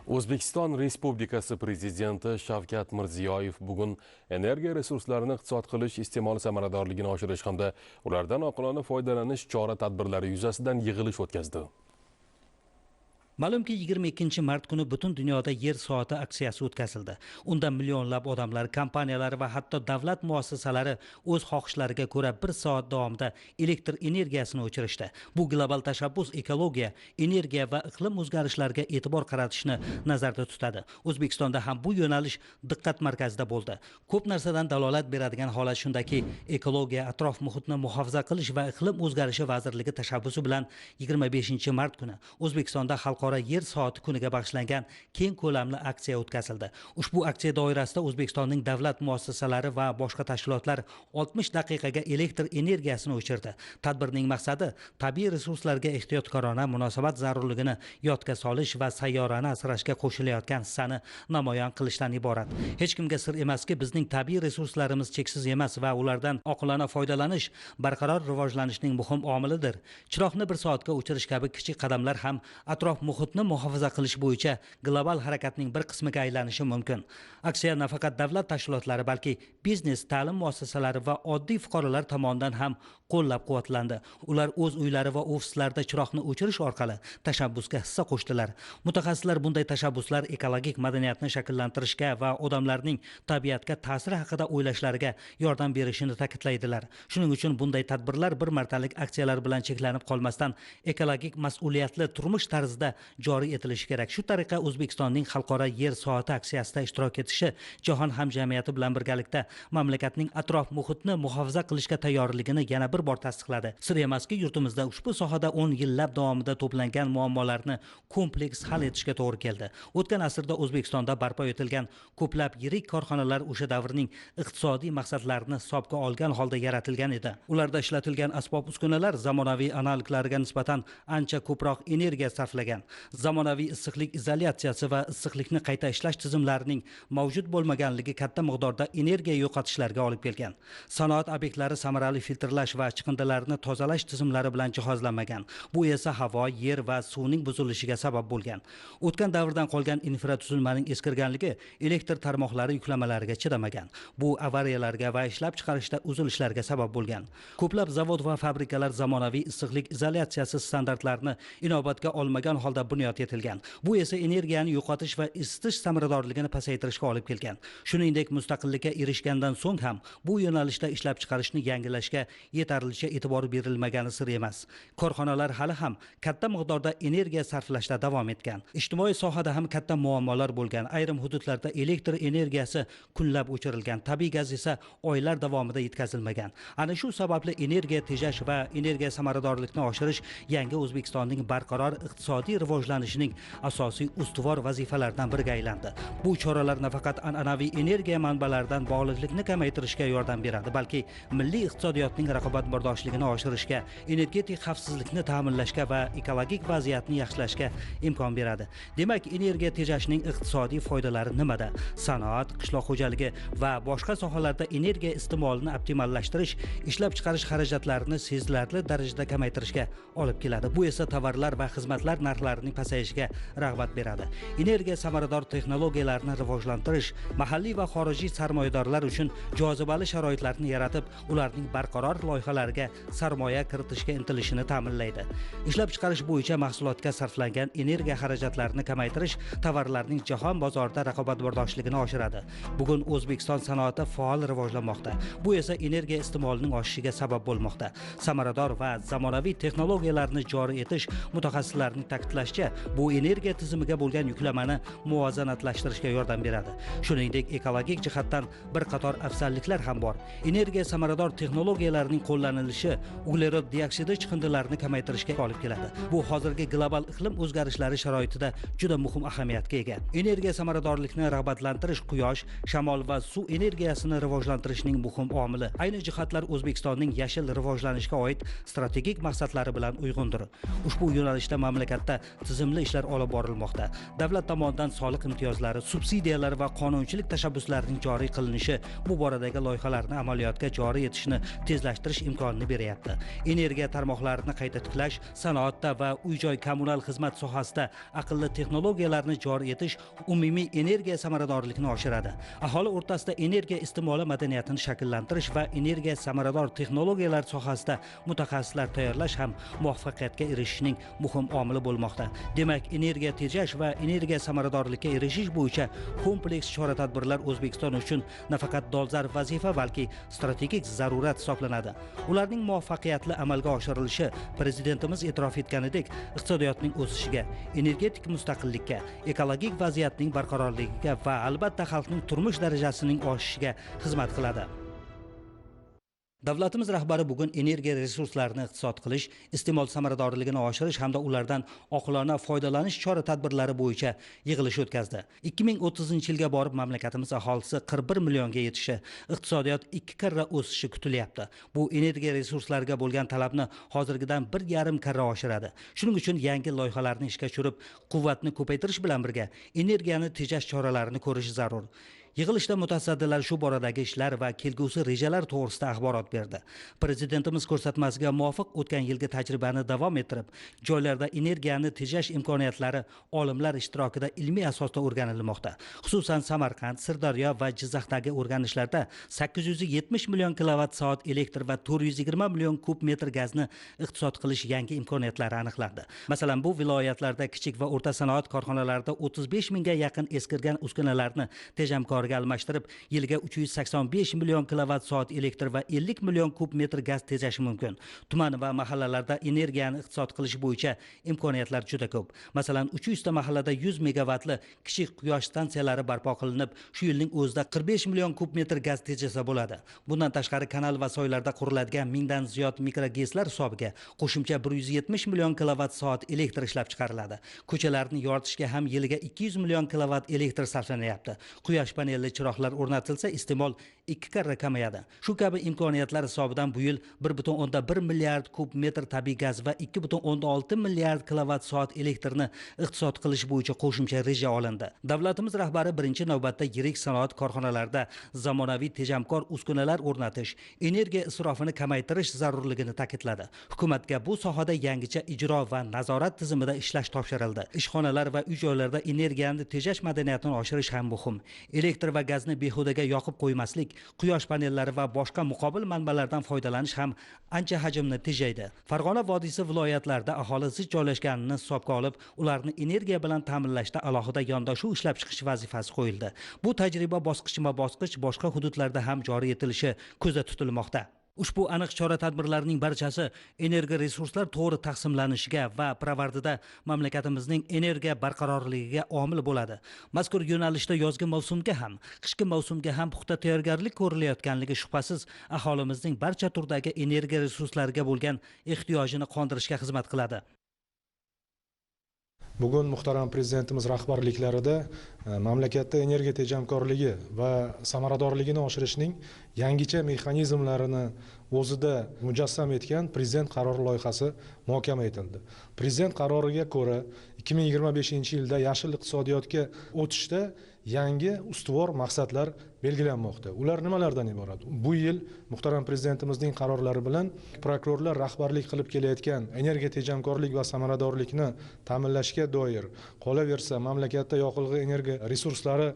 O'zbekiston Respublikasi Prezidenti Shavkat Mirziyoyev bugun energiya resurslarini iqtisod qilish, iste'mol samaradorligini oshirish hamda ulardan oqilona foydalanish chora-tadbirlari yuzasidan yig'ilish o'tkazdi. Ma'lumki 22 mart kuni butun dunyoda yer soati aksiyasi o'tkazildi. Unda millionlab odamlar, kompaniyalar va hatto davlat muassasalari o'z xohishlariga ko'ra 1 soat davomida elektr energiyasini o'chirishdi. Bu global tashabbus ekologiya, energiya va iqlim o'zgarishlariga e'tibor qaratishni nazarda tutadi. O'zbekistonda ham bu yo'nalish diqqat markazida bo'ldi. Ko'p narsadan dalolat beradigan holat shundaki, ekologiya, atrof muhitni muhofaza qilish va iqlim o'zgarishi vazirligi tashabbusi bilan 25 mart kuni O'zbekistonda xalqaro yer soati kuniga bag'ishlangan keng ko'lamli aksiya o'tkazildi. Ushbu aksiya doirasida O'zbekistonning davlat muassasalari va boshqa tashkilotlar 60 daqiqaga elektr energiyasini o'chirdi. Tadbirning maqsadi tabiiy resurslarga ehtiyotkorona munosabat zarurligini yodga solish va sayyorani asrashga qo'shilayotgan hissani namoyon qilishdan iborat. Hech kimga sir emaski, bizning tabiiy resurslarimiz cheksiz emas va ulardan oqilona foydalanish barqaror rivojlanishning muhim omilidir. Chiroqni 1 soatga o'chirish kabi kichik qadamlar ham atrof muhitni muhofaza qilish bo'yicha global harakatning bir qismiga aylanishi mumkin. Aksiya nafaqat davlat tashkilotlari, balki biznes, ta'lim muassasalari va oddiy fuqarolar tomonidan ham qo'llab-quvvatlandi. Ular o'z uylari va ofislarida chiroqni o'chirish orqali tashabbusga hissa qo'shdilar. Mutaxassislar bunday tashabbuslar ekologik madaniyatni shakllantirishga va odamlarning tabiatga ta'siri haqida o'ylashlariga yordam berishini ta'kidlaydilar. Shuning uchun bunday tadbirlar bir martalik aksiyalar bilan cheklanib qolmasdan ekologik mas'uliyatli turmush tarzida joriy etilishi kerak. Shu tariqa O'zbekistonning xalqaro yer soati aksiyasida ishtirok etishi jahon hamjamiyati bilan birgalikda mamlakatning atrof muhitni muhofaza qilishga tayyorligini yana bir bor tasdiqladi. Sir emaski, yurtimizda ushbu sohada 10 yillab davomida to'plangan muammolarni kompleks hal etishga to'g'ri keldi. O'tgan asrda O'zbekistonda barpo etilgan ko'plab yirik korxonalar o'sha davrning iqtisodiy maqsadlarini hisobga olgan holda yaratilgan edi. Ularda ishlatilgan asbob-uskunalar zamonaviy analoglariga nisbatan ancha ko'proq energiya sarflagan. Zamonaviy issiqlik izolyatsiyasi va issiqlikni qayta ishlash tizimlarining mavjud bo'lmaganligi katta miqdorda energiya yo'qotishlarga olib kelgan. Sanoat obyektlari samarali filtrlash va chiqindilarni tozalash tizimlari bilan jihozlanmagan. Bu esa havo, yer va suvning buzilishiga sabab bo'lgan. O'tgan davrdan qolgan infratuzilmaning eskirganligi elektr tarmoqlari yuklamalariga chidamagan. Bu avariyalarga va ishlab chiqarishda uzilishlarga sabab bo'lgan. Ko'plab zavod va fabrikalar zamonaviy issiqlik izolyatsiyasi standartlarini inobatga olmagan holda bunyod etilgan. Bu esa energiyani yo'qotish va isitish samaradorligini pasaytirishga olib kelgan. Shuningdek, mustaqillikka erishgandan so'ng ham bu yo'nalishda ishlab chiqarishni yangilashga yetarlicha e'tibor berilmagani sir emas. Korxonalar hali ham katta miqdorda energiya sarflashda davom etgan. Ijtimoiy sohada ham katta muammolar bo'lgan. Ayrim hududlarda elektr energiyasi kunlab o'chirilgan, tabiiy gaz esa oylar davomida yetkazilmagan. Ana shu sababli energiya tejash va energiya samaradorlikni oshirish yangi O'zbekistonning barqaror iqtisodiy rivojlanishining asosiy ustuvor vazifalaridan biriga aylandi. Bu choralar nafaqat an'anaviy energiya manbalaridan bog'liqlikni kamaytirishga yordam beradi, balki milliy iqtisodiyotning raqobatbardoshligini oshirishga, energetik xavfsizlikni ta'minlashga va ekologik vaziyatni yaxshilashga imkon beradi. Demak, energiya tejashning iqtisodiy foydalari nimada? Sanoat, qishloq xo'jaligi va boshqa sohalarda energiya iste'molini optimallashtirish, ishlab chiqarish xarajatlarini sezilarli darajada kamaytirishga olib keladi. Bu esa tovarlar va xizmatlar narxlarining pasayishiga rag'bat beradi. Energiya samarador texnologiyalarni rivojlantirish, mahalliy va xorijiy sarmoyadorlar uchun jozibali sharoitlarni yaratib, ularning barqaror loyihalariga sarmoya kiritishga intilishini ta'minlaydi. Ishlab chiqarish bo'yicha mahsulotga sarflangan energiya xarajatlarini kamaytirish tovarlarning jahon bozorida raqobatbardoshligini oshiradi. Bugun O'zbekiston sanoati faol rivojlanmoqda. Bu esa energiya iste'molining oshishiga sabab bo'lmoqda. Samarador va zamonaviy texnologiyalarni joriy etish mutaxassislarning ta'kidlashicha, bu energiya tizimiga bo'lgan yuklamani muvozanatlashtirishga yordam beradi. Shuningdek, ekologik jihatdan bir qator afzalliklar ham bor. Energiya samarador texnologiyalarning qo'llanilishi uglerod dioksidi chiqindilarini kamaytirishga olib keladi. Bu hozirgi global iqlim o'zgarishlari sharoitida juda muhim ahamiyatga ega. Energiya samaradorlikni rag'batlantirish quyosh, shamol va suv energiyasini rivojlantirishning muhim omili. Ayni jihatlar O'zbekistonning yashil rivojlanishga oid strategik maqsadlari bilan uyg'undir. Ushbu yo'nalishda mamlakatda tizimli ishlar olib borilmoqda. Davlat tomonidan soliq imtiyozlari, subsidiyalar va qonunchilik tashabbuslarining joriy qilinishi bu boradagi loyihalarni amaliyotga joriy etishni tezlashtirish imkonini beryapti. Energiya tarmoqlarini qayta tiklash, sanoatda va uy-joy kommunal xizmat sohasida aqlli texnologiyalarni joriy etish umumiy energiya samaradorligini oshiradi. Aholi o'rtasida energiya iste'moli madaniyatini shakllantirish va energiya samarador texnologiyalar sohasida mutaxassislar tayyorlash ham muvaffaqiyatga erishishning muhim omili bo'lmoqda. Demak, energiya tejash va energiya samaradorlikka erishish bo'yicha kompleks chora-tadbirlar O'zbekiston uchun nafaqat dolzarb vazifa, balki strategik zarurat hisoblanadi. Ularning muvaffaqiyatli amalga oshirilishi prezidentimiz e'tirof etganidek iqtisodiyotning o'sishiga, energetik mustaqillikka, ekologik vaziyatning barqarorligiga va albatta xalqning turmush darajasining oshishiga xizmat qiladi. Davlatimiz rahbari bugun energiya resurslarini iqtisod qilish, iste'mol samaradorligini oshirish hamda ulardan oqilona foydalanish chora-tadbirlari bo'yicha yig'ilish o'tkazdi. 2030-yilga borib mamlakatimiz aholisi 41 millionga yetishi, iqtisodiyot 2 karra o'sishi kutilyapti. Bu energiya resurslariga bo'lgan talabni hozirgidan 1,5 karra oshiradi. Shuning uchun yangi loyihalarni ishga tushirib, quvvatni ko'paytirish bilan birga energiyani tejash choralarini ko'rish zarur. Yig'ilishda mutasaddilar shu boradagi ishlar va kelgusi rejalar to'g'risida axborot berdi. Prezidentimiz ko'rsatmasiga muvofiq o'tgan yilgi tajribani davom ettirib, joylarda energiyani tejash imkoniyatlari olimlar ishtirokida ilmiy asosda o'rganilmoqda. Xususan Samarqand, Sirdaryo va Jizzaxdagi o'rganishlarda 870 million kilovatt-soat elektr va 420 million kub metr gazni iqtisod qilish yangi imkoniyatlari aniqlandi. Masalan, bu viloyatlarda kichik va o'rta sanoat korxonalarida 35 mingga yaqin eskirgan uskunalarni tejamkor almashtirib, yiliga 385 million kilovatt-soat elektr va 50 million kub metr gaz tejashi mumkin. Tuman va mahallalarda energiyani iqtisod qilish bo'yicha imkoniyatlar juda ko'p. Masalan, 300 ta mahallada 100 megavatli kichik quyosh stansiyalari barpo qilinib, shu yilning o'zida 45 million kub metr gaz tejasa bo'ladi. Bundan tashqari kanal va soylarda quriladigan mingdan ziyod mikrogeslar hisobiga qo'shimcha 170 million kilovatt-soat elektr ishlab chiqariladi. Ko'chalarni yoritishga ham yiliga 200 million kilovatt elektr sarflanyapti. Quyosh panelli chiroqlar o'rnatilsa, iste'mol 2 karra kamayadi. Shu kabi imkoniyatlar hisobidan bu yil 1,1 milliard kub metr tabiiy gaz va 2,6 milliard kilovatt-soat elektrni iqtisod qilish bo'yicha qo'shimcha reja olindi. Davlatimiz rahbari birinchi navbatda yirik sanoat korxonalarida zamonaviy tejamkor uskunalar o'rnatish, energiya isrofini kamaytirish zarurligini ta'kidladi. Hukumatga bu sohada yangicha ijro va nazorat tizimida ishlash topshirildi. Ishxonalar va uy-joylarda energiyani tejash madaniyatini oshirish ham muhim. Elektr va gazni behudaga yoqib qo'ymaslik, quyosh panellari va boshqa muqobil manbalardan foydalanish ham ancha hajmni tejaydi. Farg'ona vodiysi viloyatlarida aholi zich joylashganini hisobga olib, ularni energiya bilan ta'minlashda alohida yondashuv ishlab chiqish vazifasi qo'yildi. Bu tajriba bosqichma-bosqich boshqa hududlarda ham joriy etilishi ko'zda tutilmoqda. Ushbu aniq chora-tadbirlarning barchasi energiya resurslar to'g'ri taqsimlanishiga va pirovardida mamlakatimizning energiya barqarorligiga omil bo'ladi. Mazkur yo'nalishda yozgi mavsumga ham, qishki mavsumga ham puxta tayyorgarlik ko'rilayotganligi shubhasiz aholimizning barcha turdagi energiya resurslariga bo'lgan ehtiyojini qondirishga xizmat qiladi. Bugun muhtaram prezidentimiz rahbarliklarida mamlakatda energiya tejamkorligi va samaradorligini oshirishning yangicha mexanizmlarini o'zida mujassam etgan prezident qarori loyihasi muhokama etildi. Prezident qaroriga ko'ra 2025-yilda yashil iqtisodiyotga o'tishda yangi ustuvor maqsadlar belgilanmoqda. Ular nimalardan iborat? Bu yil muhtaram prezidentimizning qarorlari bilan prokurorlar rahbarlik qilib kelayotgan energiya tejamkorlik va samaradorlikni ta'minlashga doir, qolaversa mamlakatda yoqilg'i energiya resurslari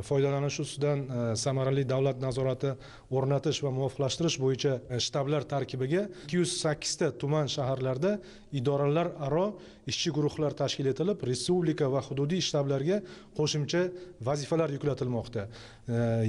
foydalanish ustidan samarali davlat nazorati o'rnatish va muvofiqlashtirish bo'yicha shtablar tarkibiga 208 ta tuman shaharlarda idoralararo ishchi guruhlar tashkil etilib, respublika va hududiy shtablarga qo'shimcha vazifalar yuklatilmoqda.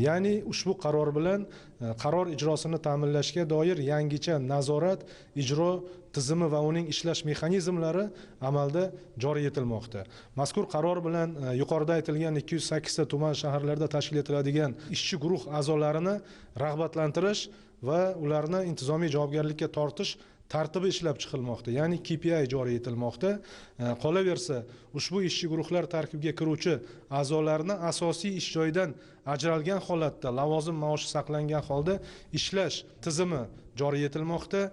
Ya'ni ushbu qaror bilan qaror ijrosini ta'minlashga doir yangicha nazorat, ijro tizimi va uning ishlash mexanizmlari amalda joriy etilmoqda. Mazkur qaror bilan yuqorida aytilgan 208 ta tuman shaharlarda tashkil etiladigan ishchi guruh a'zolarini rag'batlantirish va ularni intizomiy javobgarlikka tortish tartibi ishlab chiqilmoqda, ya'ni KPI joriy etilmoqda. Qolaversa, ushbu ishchi guruhlar tarkibiga kiruvchi a'zolarni asosiy ish joyidan ajralgan holatda lavozim maoshi saqlangan holda ishlash tizimi joriy etilmoqda.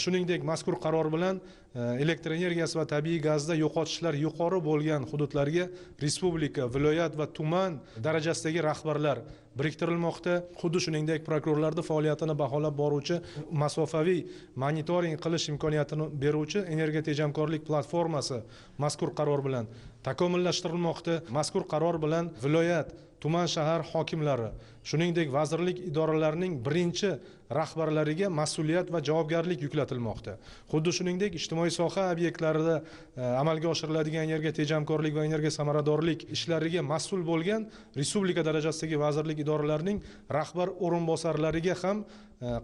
Shuningdek, mazkur qaror bilan elektr energiyasi va tabiiy gazda yo'qotishlar yuqori bo'lgan hududlarga respublika, viloyat va tuman darajasidagi rahbarlar biriktirilmoqda. Xuddi shuningdek, prokurorlarning faoliyatini baholab boruvchi masofaviy monitoring qilish imkoniyatini beruvchi energiya tejamkorlik platformasi mazkur qaror bilan takomillashtirilmoqda. Mazkur qaror bilan viloyat, tuman shahar hokimlari, shuningdek vazirlik idoralarining birinchi rahbarlariga mas'uliyat va javobgarlik yuklatilmoqda. Xuddi shuningdek, ijtimoiy soha obyektlarida amalga oshiriladigan energiya tejamkorlik va energiya samaradorlik ishlariga mas'ul bo'lgan respublika darajasidagi vazirlik idoralarining rahbar o'rinbosarlariga ham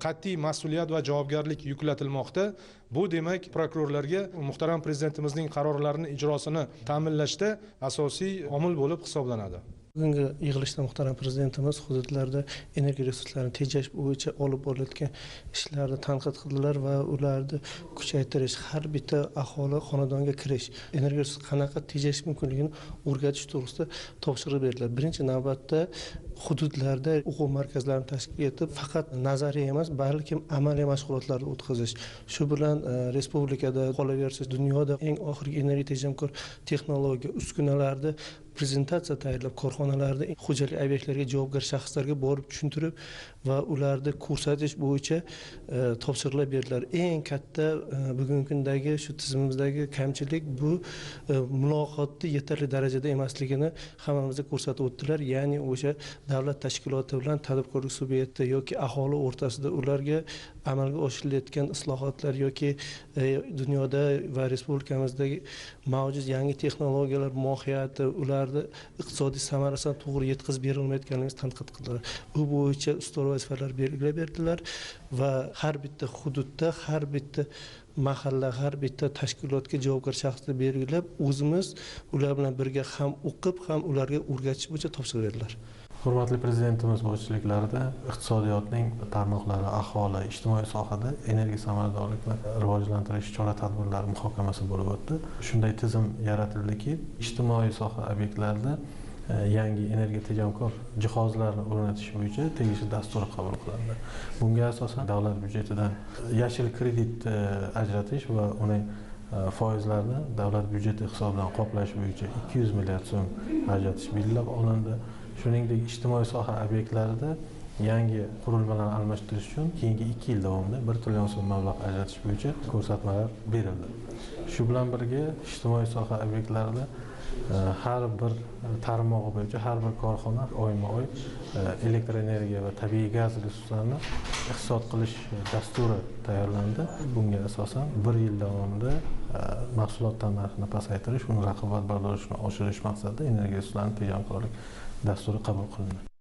qat'iy mas'uliyat va javobgarlik yuklatilmoqda. Bu demak, prokurorlarga muhtaram prezidentimizning qarorlarini ijrosini ta'minlashda asosiy omil bo'lib hisoblanadi. Bugungi yig'ilishda muhtaram prezidentimiz hududlarda energiya resurslarini tejash bo'yicha olib borilayotgan ishlarni tanqid qildilar va ularni kuchaytirish, har bitta aholi xonadonga kirish, energiya resursini qanaqa tejash mumkinligini o'rgatish to'g'risida topshiriq berildi. Birinchi navbatda hududlarda o'quv markazlarini tashkil etib, faqat nazariy emas, balki amaliy mashg'ulotlarni o'tkazish. Shu bilan respublikada qolaversa, dunyoda eng oxirgi energiya tejamkor texnologiya uskunalarni prezentatsiya tayyorlab, korxonalarda xo'jalik obyektlariga javobgar shaxslarga borib tushuntirib va ularni ko'rsatish bo'yicha topshiriqlar berildilar. Eng katta bugungi kundagi shu tizimimizdagi kamchilik bu muloqotni yetarli darajada emasligini hammamizga ko'rsatib o'tdilar. Ya'ni o'sha davlat tashkiloti bilan tadbirkorlik subyekti yoki aholi o'rtasida ularga amalga oshirilayotgan islohotlar yoki dunyoda va respublikamizdagi mavjud yangi texnologiyalar mohiyati, ularni iqtisodiy samarasini to'g'ri yetkazib berilmayotganligini tanqid qildilar. Bu bo'yicha ustuvor vazifalar belgilab berdilar va har bitta hududda, har bitta mahalla, har bitta tashkilotga javobgar shaxsni belgilab, o'zimiz ular bilan birga ham o'qib, ham ularga o'rgatish bo'yicha topshiriq berdilar. Hurmatli prezidentimiz boshchiliklarida iqtisodiyotning tarmoqlari, aholi, ijtimoiy sohada energiya samaradorlikni rivojlantirish chora-tadbirlari muhokamasi bo'lib o'tdi. Shunday tizim yaratildiki, ijtimoiy soha obyektlarida yangi energiya tejamkor jihozlarni o'rnatish bo'yicha tegishli dastur qabul qilindi. Bunga asosan davlat byudjetidan yashil kredit ajratish va uning foizlarni davlat byudjeti hisobidan qoplash bo'yicha 200 milliard so'm ajratish belgilab olindi. Shuningdek, ijtimoiy soha obyektlarida yangi qurilmalarni almashtirish uchun keyingi 2 yil davomida 1 trillion so'm mablag' ajratish bo'yicha ko'rsatmalar berildi. Shu bilan birga ijtimoiy soha obyektlarida har bir tarmog'i bo'yicha har bir korxona oyma-oy elektr energiya va tabiiy gaz resurslarini iqtisod qilish dasturi tayyorlandi. Bunga asosan 1 yil davomida mahsulot narxini pasaytirish, uni raqobatbardorlikni oshirish maqsadida energiya resurslarini tejamkorlik dasturi qabul qilindi.